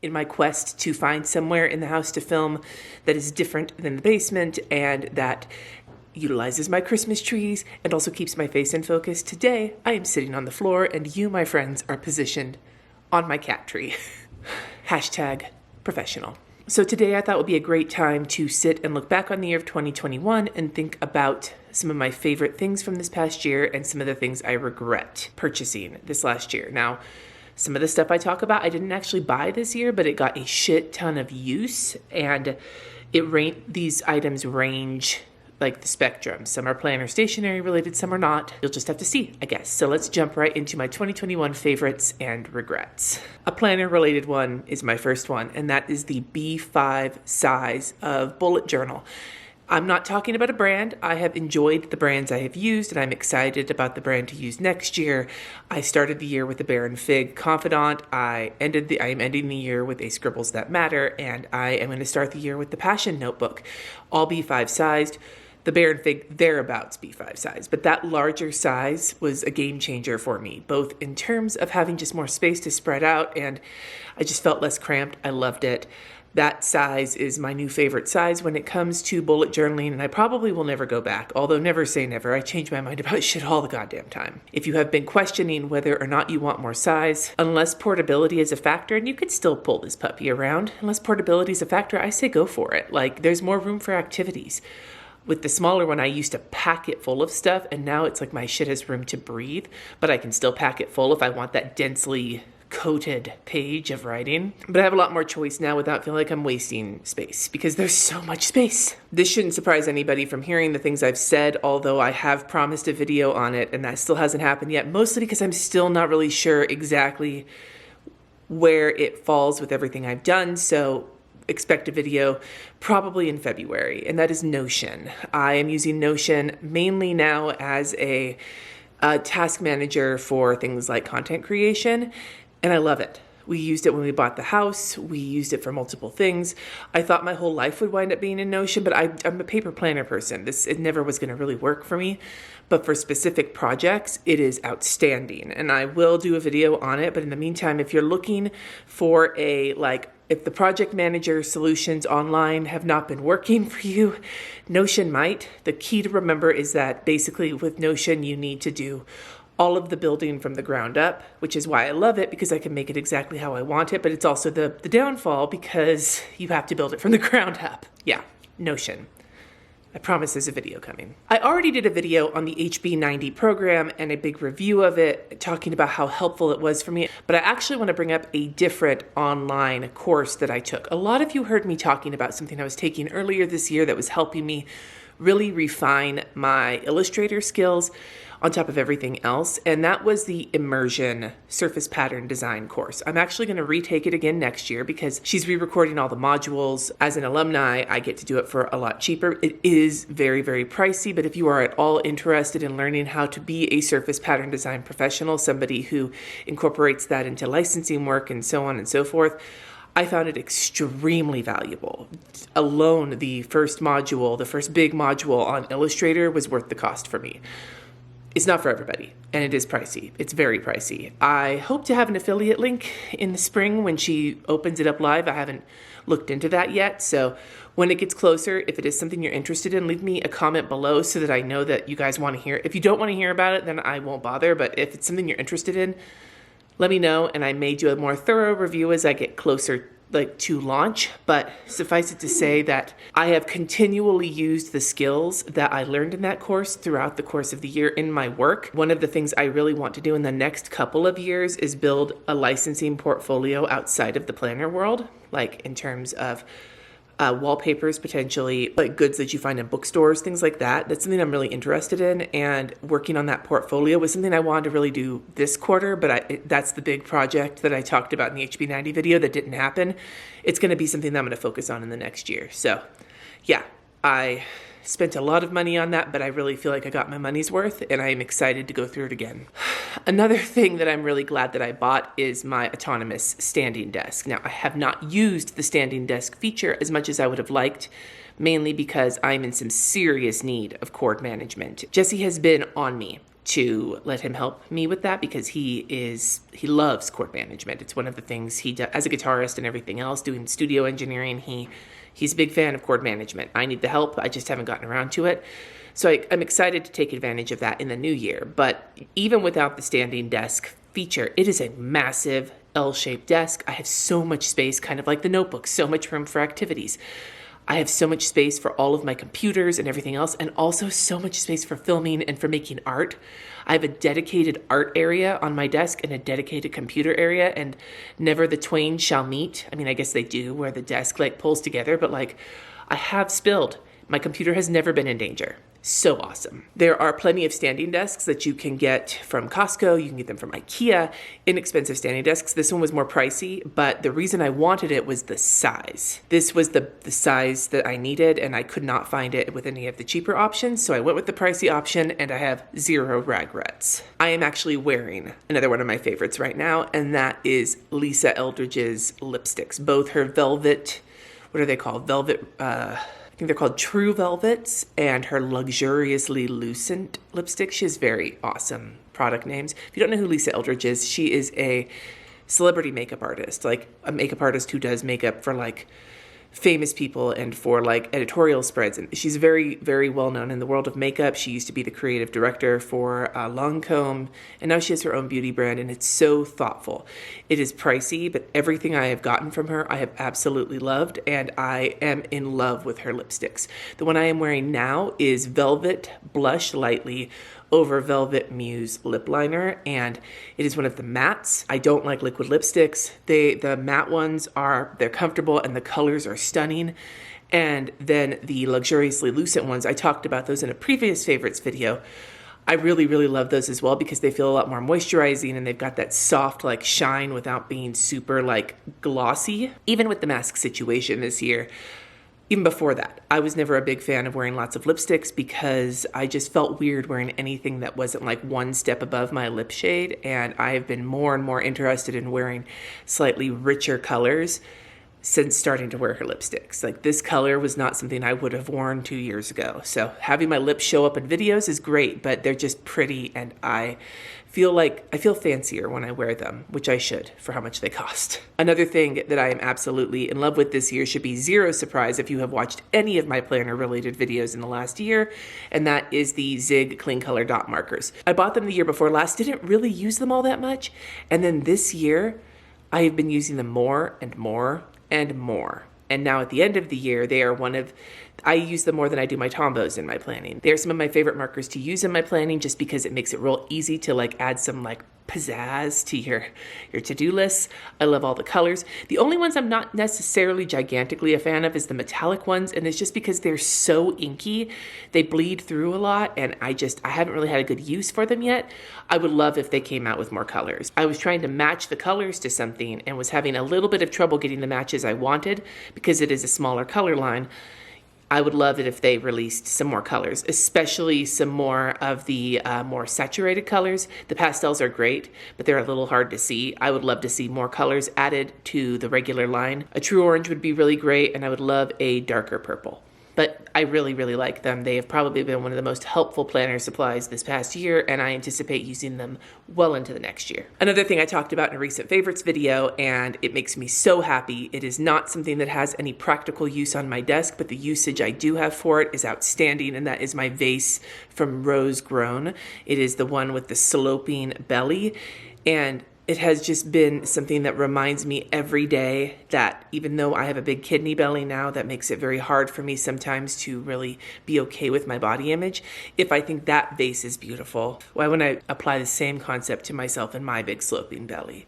in my quest to find somewhere in the house to film that is different than the basement and that utilizes my Christmas trees and also keeps my face in focus. Today, I am sitting on the floor and you, my friends, are positioned on my cat tree. Hashtag professional. So today I thought would be a great time to sit and look back on the year of 2021 and think about some of my favorite things from this past year and some of the things I regret purchasing this last year. Now, some of the stuff I talk about I didn't actually buy this year, but it got a shit ton of use, and these items range like the spectrum. Some are planner stationery related, some are not. You'll just have to see, I guess. So let's jump right into my 2021 favorites and regrets. A planner related one is my first one, and that is the B5 size of bullet journal. I'm not talking about a brand. I have enjoyed the brands I have used, and I'm excited about the brand to use next year. I started the year with the Bear and Fig Confidant. I am ending the year with a Scribbles That Matter, and I am going to start the year with the Passion Notebook, all B5 sized. The Bear and Fig, thereabouts B5 size, but that larger size was a game changer for me, both in terms of having just more space to spread out, and I just felt less cramped. I loved it. That size is my new favorite size when it comes to bullet journaling, and I probably will never go back, although never say never. I change my mind about shit all the goddamn time. If you have been questioning whether or not you want more size, unless portability is a factor, and you could still pull this puppy around, unless portability is a factor, I say go for it. Like, there's more room for activities. With the smaller one, I used to pack it full of stuff, and now it's like my shit has room to breathe, but I can still pack it full if I want that densely coated page of writing. But I have a lot more choice now without feeling like I'm wasting space, because there's so much space. This shouldn't surprise anybody from hearing the things I've said, although I have promised a video on it, and that still hasn't happened yet, mostly because I'm still not really sure exactly where it falls with everything I've done, so expect a video probably in February, and that is Notion. I am using Notion mainly now as a task manager for things like content creation, and I love it. We used it when we bought the house. We used it for multiple things. I thought my whole life would wind up being in Notion, but I'm a paper planner person. It never was going to really work for me. But for specific projects, it is outstanding. And I will do a video on it. But in the meantime, if you're looking for if the project manager solutions online have not been working for you, Notion might. The key to remember is that basically with Notion, you need to do all of the building from the ground up, which is why I love it, because I can make it exactly how I want it. But it's also the downfall because you have to build it from the ground up. Yeah, Notion. I promise there's a video coming. I already did a video on the HB90 program and a big review of it, talking about how helpful it was for me, but I actually want to bring up a different online course that I took. A lot of you heard me talking about something I was taking earlier this year that was helping me really refine my Illustrator skills on top of everything else, and that was the Immersion Surface Pattern Design course. I'm actually going to retake it again next year because she's re-recording all the modules. As an alumni, I get to do it for a lot cheaper. It is very, very pricey, but if you are at all interested in learning how to be a surface pattern design professional, somebody who incorporates that into licensing work and so on and so forth, I found it extremely valuable. Alone, the first big module on Illustrator was worth the cost for me. It's not for everybody, and it is pricey. It's very pricey. I hope to have an affiliate link in the spring when she opens it up live. I haven't looked into that yet, so when it gets closer, if it is something you're interested in, leave me a comment below so that I know that you guys want to hear. If you don't want to hear about it, then I won't bother, but if it's something you're interested in, let me know, and I may do a more thorough review as I get closer to launch. But suffice it to say that I have continually used the skills that I learned in that course throughout the course of the year in my work. One of the things I really want to do in the next couple of years is build a licensing portfolio outside of the planner world, like in terms of wallpapers, potentially like goods that you find in bookstores, things like that. That's something I'm really interested in, and working on that portfolio was something I wanted to really do this quarter, but that's the big project that I talked about in the HB90 video that didn't happen. It's going to be something that I'm going to focus on in the next year. So yeah, I spent a lot of money on that, but I really feel like I got my money's worth, and I am excited to go through it again. Another thing that I'm really glad that I bought is my autonomous standing desk. Now, I have not used the standing desk feature as much as I would have liked, mainly because I'm in some serious need of cord management. Jessie has been on me to let him help me with that because he loves chord management. It's one of the things he does as a guitarist and everything else, doing studio engineering. He's a big fan of chord management. I need the help. I just haven't gotten around to it. So I'm excited to take advantage of that in the new year. But even without the standing desk feature, it is a massive L-shaped desk. I have so much space, kind of like the notebook, so much room for activities. I have so much space for all of my computers and everything else, and also so much space for filming and for making art. I have a dedicated art area on my desk and a dedicated computer area, and never the twain shall meet. I mean, I guess they do, where the desk like pulls together, but like I have spilled. My computer has never been in danger. So awesome. There are plenty of standing desks that you can get from Costco. You can get them from IKEA, inexpensive standing desks. This one was more pricey, but the reason I wanted it was the size. This was the size that I needed, and I could not find it with any of the cheaper options, so I went with the pricey option, and I have zero regrets. I am actually wearing another one of my favorites right now, and that is Lisa Eldridge's lipsticks. Both her velvet, what are they called? Velvet, I think they're called True Velvets, and her Luxuriously Lucent lipstick. She has very awesome product names. If you don't know who Lisa Eldridge is, she is a celebrity makeup artist, like a makeup artist who does makeup for like famous people and for like editorial spreads. And she's very, very well known in the world of makeup. She used to be the creative director for Lancome, and now she has her own beauty brand, and it's so thoughtful. It is pricey, but everything I have gotten from her, I have absolutely loved, and I am in love with her lipsticks. The one I am wearing now is Velvet Blush Lightly over Velvet Muse lip liner, and it is one of the mattes. I don't like liquid lipsticks. The matte ones they're comfortable and the colors are stunning. And then the Luxuriously Lucent ones, I talked about those in a previous favorites video. I really, really love those as well because they feel a lot more moisturizing and they've got that soft like shine without being super like glossy. Even with the mask situation this year, even before that, I was never a big fan of wearing lots of lipsticks because I just felt weird wearing anything that wasn't like one step above my lip shade. And I have been more and more interested in wearing slightly richer colors since starting to wear her lipsticks. Like this color was not something I would have worn 2 years ago. So having my lips show up in videos is great, but they're just pretty, and I feel fancier when I wear them, which I should for how much they cost. Another thing that I am absolutely in love with this year should be zero surprise if you have watched any of my planner related videos in the last year, and that is the Zig Clean Color dot markers. I bought them the year before last, didn't really use them all that much, and then this year I have been using them more and more and more. And now at the end of the year, I use them more than I do my Tombos in my planning. They're some of my favorite markers to use in my planning just because it makes it real easy to like add some like pizzazz to your to-do lists. I love all the colors. The only ones I'm not necessarily gigantically a fan of is the metallic ones, and it's just because they're so inky. They bleed through a lot, and I haven't really had a good use for them yet. I would love if they came out with more colors. I was trying to match the colors to something and was having a little bit of trouble getting the matches I wanted because it is a smaller color line. I would love it if they released some more colors, especially some more of the more saturated colors. The pastels are great, but they're a little hard to see. I would love to see more colors added to the regular line. A true orange would be really great, and I would love a darker purple. But I really, really like them. They have probably been one of the most helpful planner supplies this past year, and I anticipate using them well into the next year. Another thing I talked about in a recent favorites video, and it makes me so happy, it is not something that has any practical use on my desk, but the usage I do have for it is outstanding, and that is my vase from Rose Grown. It is the one with the sloping belly, and it has just been something that reminds me every day that even though I have a big kidney belly now, that makes it very hard for me sometimes to really be okay with my body image. If I think that vase is beautiful, why wouldn't I apply the same concept to myself and my big sloping belly?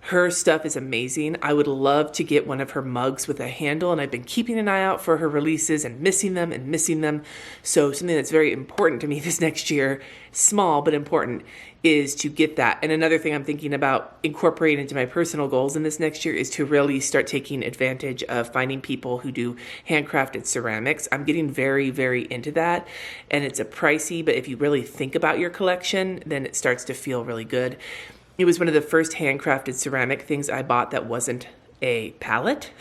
Her stuff is amazing. I would love to get one of her mugs with a handle, and I've been keeping an eye out for her releases and missing them. So something that's very important to me this next year, small but important, is to get that. And another thing I'm thinking about incorporating into my personal goals in this next year is to really start taking advantage of finding people who do handcrafted ceramics. I'm getting very, very into that, and it's a pricey, but if you really think about your collection, then it starts to feel really good. It was one of the first handcrafted ceramic things I bought that wasn't a palette.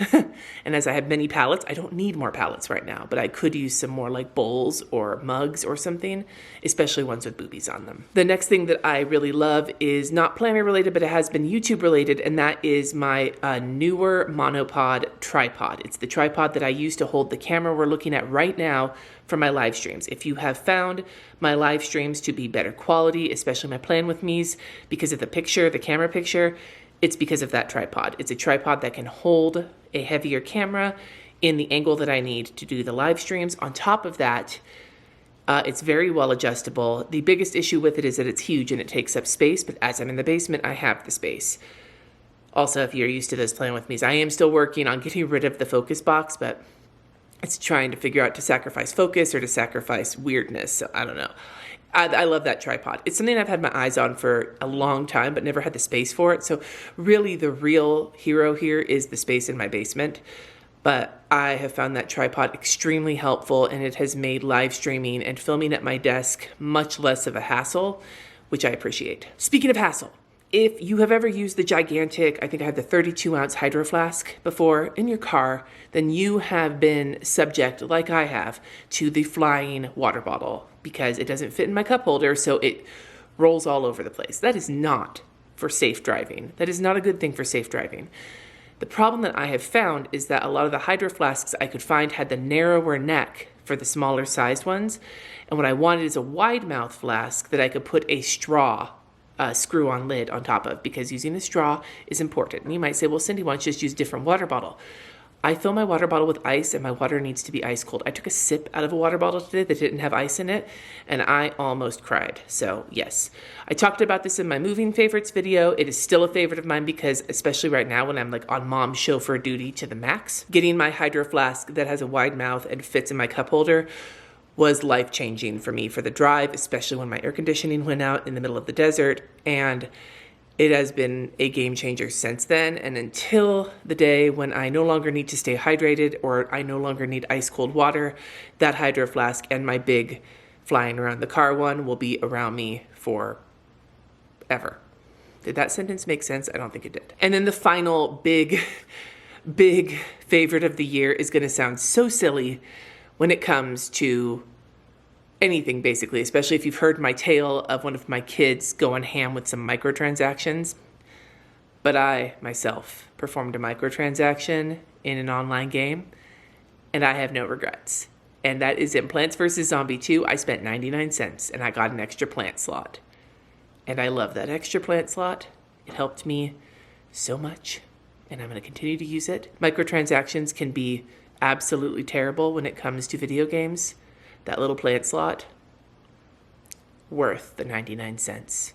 And as I have many palettes, I don't need more palettes right now, but I could use some more like bowls or mugs or something, especially ones with boobies on them. The next thing that I really love is not planner related, but it has been YouTube related, and that is my newer monopod tripod. It's the tripod that I use to hold the camera we're looking at right now for my live streams. If you have found my live streams to be better quality, especially my Plan With Me's, because of the picture, the camera picture, it's because of that tripod. It's a tripod that can hold a heavier camera in the angle that I need to do the live streams. On top of that, it's very well adjustable. The biggest issue with it is that it's huge and it takes up space, but as I'm in the basement, I have the space. Also, if you're used to those Plan With Me's, I am still working on getting rid of the focus box, but it's trying to figure out to sacrifice focus or to sacrifice weirdness. So I don't know. I love that tripod. It's something I've had my eyes on for a long time, but never had the space for it. So really the real hero here is the space in my basement. But I have found that tripod extremely helpful, and it has made live streaming and filming at my desk much less of a hassle, which I appreciate. Speaking of hassle, if you have ever used the gigantic, I think I had the 32-ounce hydro flask before in your car, then you have been subject, like I have, to the flying water bottle because it doesn't fit in my cup holder, so it rolls all over the place. That is not for safe driving. That is not a good thing for safe driving. The problem that I have found is that a lot of the hydro flasks I could find had the narrower neck for the smaller sized ones, and what I wanted is a wide mouth flask that I could put a straw screw-on lid on top of, because using a straw is important. And you might say, well, Cindy, why don't you just use a different water bottle? I fill my water bottle with ice, and my water needs to be ice cold. I took a sip out of a water bottle today that didn't have ice in it, and I almost cried. So yes, I talked about this in my moving favorites video. It is still a favorite of mine because, especially right now when I'm like on mom chauffeur duty to the max, getting my hydro flask that has a wide mouth and fits in my cup holder was life-changing for me for the drive, especially when my air conditioning went out in the middle of the desert, and it has been a game changer since then. And until the day when I no longer need to stay hydrated or I no longer need ice cold water, that hydro flask and my big flying around the car one will be around me forever. Did that sentence make sense? I don't think it did. And then the final big favorite of the year is going to sound so silly when it comes to anything, basically, especially if you've heard my tale of one of my kids going ham with some microtransactions. But I, myself, performed a microtransaction in an online game, and I have no regrets. And that is in Plants vs. Zombie 2. I spent 99 cents, and I got an extra plant slot. And I love that extra plant slot. It helped me so much, and I'm going to continue to use it. Microtransactions can be absolutely terrible when it comes to video games. That little plant slot, worth the 99 cents.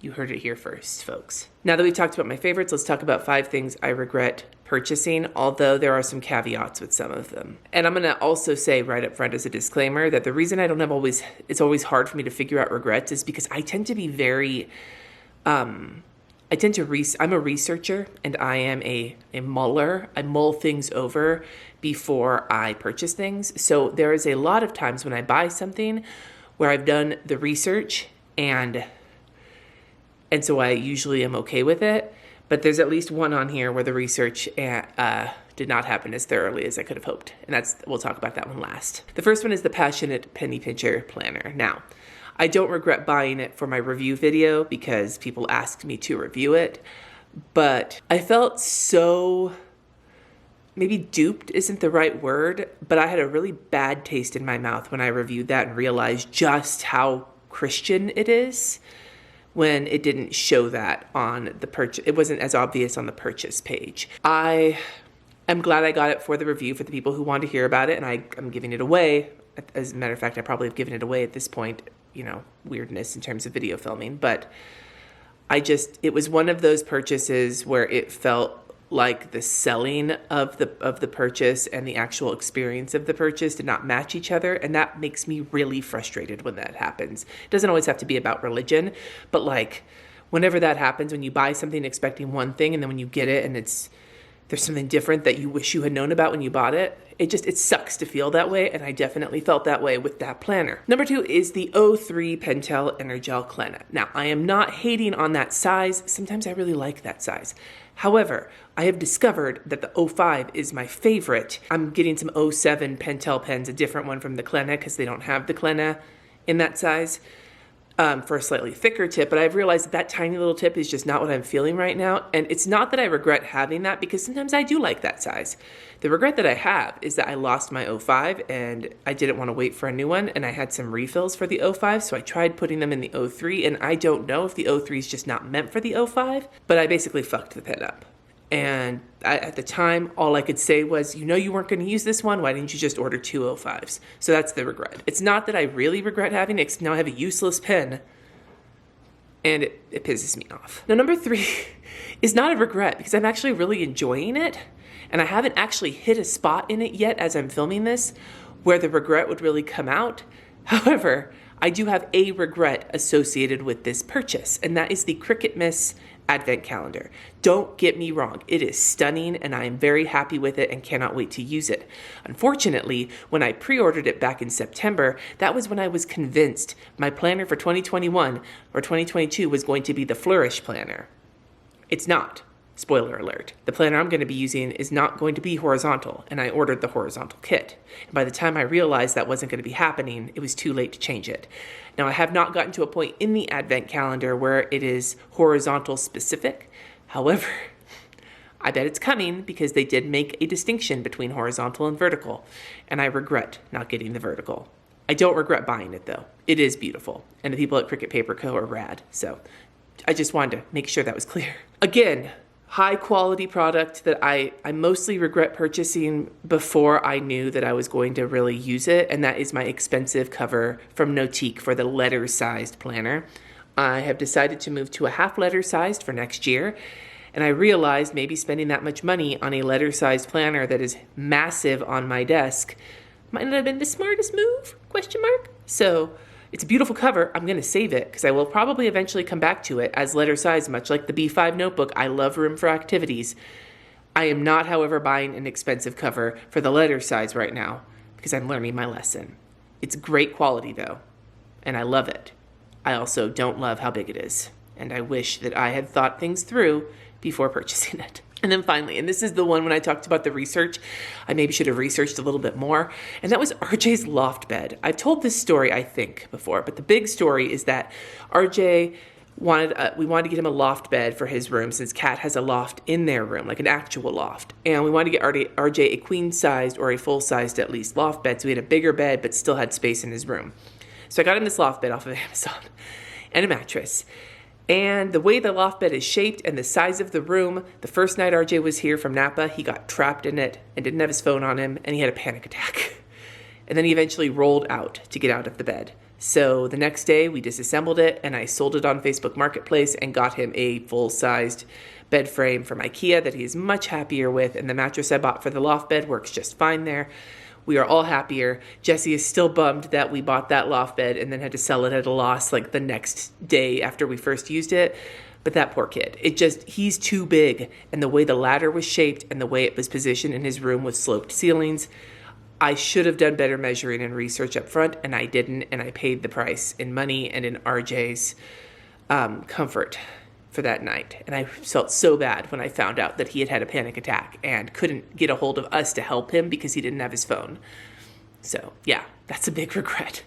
You heard it here first, folks. Now that we've talked about my favorites, let's talk about 5 things I regret purchasing, although there are some caveats with some of them. And I'm gonna also say right up front as a disclaimer that the reason I don't have it's always hard for me to figure out regrets is because I tend to be very, I'm a researcher and I am a muller. I mull things over before I purchase things. So there is a lot of times when I buy something where I've done the research and so I usually am okay with it. But there's at least one on here where the research did not happen as thoroughly as I could have hoped. And we'll talk about that one last. The first one is the Passionate Penny Pincher Planner. Now, I don't regret buying it for my review video because people asked me to review it, but I felt so, maybe duped isn't the right word, but I had a really bad taste in my mouth when I reviewed that and realized just how Christian it is when it didn't show that on the purchase. It wasn't as obvious on the purchase page. I am glad I got it for the review for the people who want to hear about it, and I'm giving it away. As a matter of fact, I probably have given it away at this point. Weirdness in terms of video filming, but it was one of those purchases where it felt like the selling of the purchase and the actual experience of the purchase did not match each other, and that makes me really frustrated when that happens. It doesn't always have to be about religion, but like whenever that happens, when you buy something expecting one thing and then when you get it and there's something different that you wish you had known about when you bought it, it sucks to feel that way, and I definitely felt that way with that planner. Number 2 is the O3 Pentel Energel Cleanup. Now, I am not hating on that size. Sometimes I really like that size. However, I have discovered that the 05 is my favorite. I'm getting some 07 Pentel pens, a different one from the Klena because they don't have the Klena in that size, for a slightly thicker tip. But I've realized that that tiny little tip is just not what I'm feeling right now. And it's not that I regret having that, because sometimes I do like that size. The regret that I have is that I lost my 05 and I didn't want to wait for a new one, and I had some refills for the 05, so I tried putting them in the 03, and I don't know if the 03 is just not meant for the 05, but I basically fucked the pen up. And at the time, all I could say was, you know you weren't going to use this one, why didn't you just order two 05s? So that's the regret. It's not that I really regret having it, because now I have a useless pen, and it pisses me off. Now, number 3 is not a regret, because I'm actually really enjoying it, and I haven't actually hit a spot in it yet as I'm filming this where the regret would really come out. However, I do have a regret associated with this purchase, and that is the Cricut Miss Advent Calendar. Don't get me wrong, it is stunning and I am very happy with it and cannot wait to use it. Unfortunately, when I pre-ordered it back in September, that was when I was convinced my planner for 2021 or 2022 was going to be the Flourish planner. It's not. Spoiler alert. The planner I'm going to be using is not going to be horizontal, and I ordered the horizontal kit. And by the time I realized that wasn't going to be happening, it was too late to change it. Now, I have not gotten to a point in the Advent Calendar where it is horizontal specific. However, I bet it's coming, because they did make a distinction between horizontal and vertical, and I regret not getting the vertical. I don't regret buying it, though. It is beautiful, and the people at Cricut Paper Co. are rad, so I just wanted to make sure that was clear. Again, high quality product that I mostly regret purchasing before I knew that I was going to really use it, and that is my expensive cover from Notique for the letter-sized planner. I have decided to move to a half letter sized for next year, and I realized maybe spending that much money on a letter-sized planner that is massive on my desk might not have been the smartest move, ? So it's a beautiful cover. I'm going to save it because I will probably eventually come back to it as letter size, much like the B5 notebook. I love room for activities. I am not, however, buying an expensive cover for the letter size right now because I'm learning my lesson. It's great quality though, and I love it. I also don't love how big it is, and I wish that I had thought things through before purchasing it. And then finally, and this is the one when I talked about the research, I maybe should have researched a little bit more, and that was RJ's loft bed. I've told this story, I think, before, but the big story is that RJ we wanted to get him a loft bed for his room, since Kat has a loft in their room, like an actual loft. And we wanted to get RJ a queen-sized or a full-sized, at least, loft bed, so he had a bigger bed but still had space in his room. So I got him this loft bed off of Amazon and a mattress. And the way the loft bed is shaped and the size of the room, the first night RJ was here from Napa, he got trapped in it and didn't have his phone on him, and he had a panic attack. And then he eventually rolled out to get out of the bed. So the next day we disassembled it, and I sold it on Facebook Marketplace and got him a full-sized bed frame from IKEA that he is much happier with, and the mattress I bought for the loft bed works just fine there. We are all happier. Jesse is still bummed that we bought that loft bed and then had to sell it at a loss like the next day after we first used it. But that poor kid, he's too big. And the way the ladder was shaped and the way it was positioned in his room with sloped ceilings, I should have done better measuring and research up front, and I didn't. And I paid the price in money and in RJ's comfort for that night. And I felt so bad when I found out that he had had a panic attack and couldn't get a hold of us to help him because he didn't have his phone. So yeah, that's a big regret.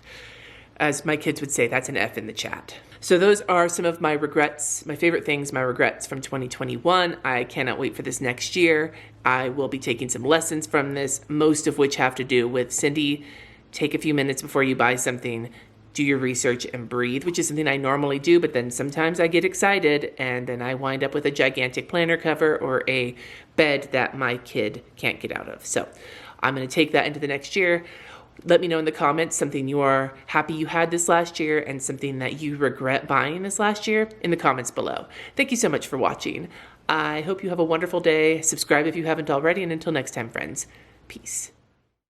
As my kids would say, that's an F in the chat. So those are some of my regrets, my favorite things, my regrets from 2021. I cannot wait for this next year. I will be taking some lessons from this, most of which have to do with Cindy, take a few minutes before you buy something, do your research and breathe, which is something I normally do, but then sometimes I get excited and then I wind up with a gigantic planner cover or a bed that my kid can't get out of. So I'm going to take that into the next year. Let me know in the comments something you are happy you had this last year and something that you regret buying this last year in the comments below. Thank you so much for watching. I hope you have a wonderful day. Subscribe if you haven't already, and until next time, friends, peace.